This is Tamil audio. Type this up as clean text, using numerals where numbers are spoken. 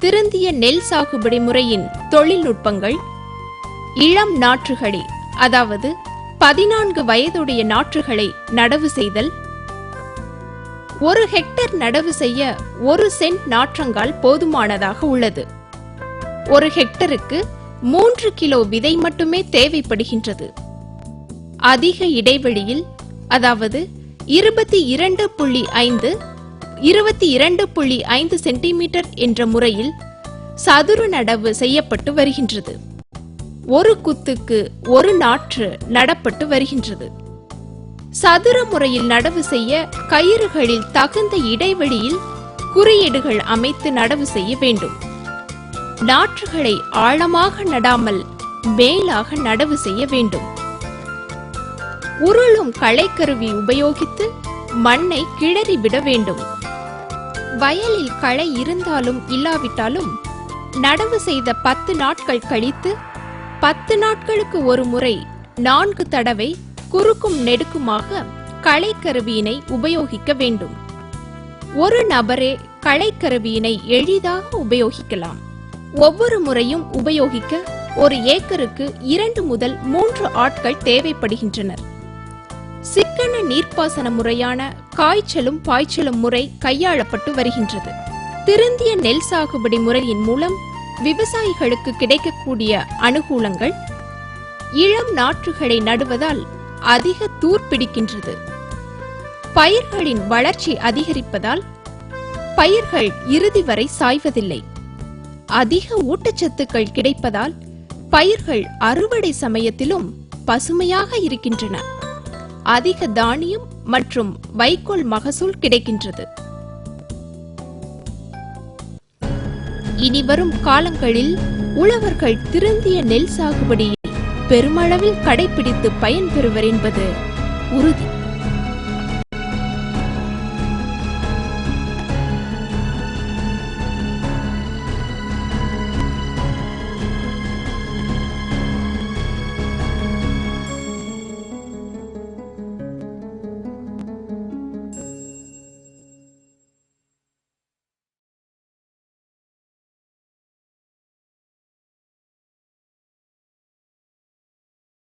திருந்திய நெல் சாகுபடி முறையின் தொழில்நுட்பங்கள், இளம் நாற்றுகளை அதாவது 14 வயதுடைய நாற்றுகளை நடவு செய்தல். 1 ஹெக்டேர் நடவு செய்ய 1 சென்ட் நாற்றங்கால் போதுமானதாக உள்ளது. 1 ஹெக்டருக்கு 3 கிலோ விதை மட்டுமே தேவைப்படுகின்றது. அதிக இடைவெளியில் அதாவது 22.5 சென்டிமீட்டர் என்ற முறையில் சதுர நடவு செய்யப்பட்டு வருகின்றது. 1 குத்துக்கு 1 நாற்று நடப்பட்டு வருகின்றது. சதுர முறையில் நடவு செய்ய கயிறுகளில் தகுந்த இடைவெளியில் குறியீடுகள் அமைத்து நடவு செய்ய வேண்டும். நாற்றுகளை ஆழமாக நடாமல் மேலாக நடவு செய்ய வேண்டும். உருளும் களைக்கருவி உபயோகித்து மண்ணை கிளறிவிட வேண்டும். வயலில் களை இருந்தாலும் இல்லாவிட்டாலும் நடவு செய்த 10 நாட்கள் கழித்து 10 நாட்களுக்கு ஒரு முறை 4 தடவை குறுக்கும் நெடுக்குமாக களைக்கருவியினை உபயோகிக்க வேண்டும். ஒரு நபரே களைக்கருவியினை எளிதாக உபயோகிக்கலாம். ஒவ்வொரு முறையும் உபயோகிக்க 1 ஏக்கருக்கு 2 முதல் 3 ஆட்கள் தேவைப்படுகின்றனர். சிக்கன நீர்ப்பாசன முறையான காய்ச்சலும் பாய்ச்சலும் முறை கையாளப்பட்டு வருகின்றது. திருந்திய நெல் சாகுபடி முறையின் மூலம் விவசாயிகளுக்கு கிடைக்கக்கூடிய அனுகூலங்கள்: இளம் நாற்றுகளை நடுவதால் அதிக தூர்பிடிக்கின்றது. பயிர்களின் வளர்ச்சி அதிகரிப்பதால் பயிர்கள் இறுதி வரை சாய்வதில்லை. அதிக ஊட்டச்சத்துக்கள் கிடைப்பதால் பயிர்கள் அறுவடை சமயத்திலும் பசுமையாக இருக்கின்றன. அதிக தானியம் மற்றும் வைக்கோல் மகசூல் கிடைக்கின்றது. இனிவரும் காலங்களில் உழவர்கள் திருந்திய நெல் சாகுபடியை பெருமளவில் கடைபிடித்து பயன்பெறுவர் என்பது உறுதி.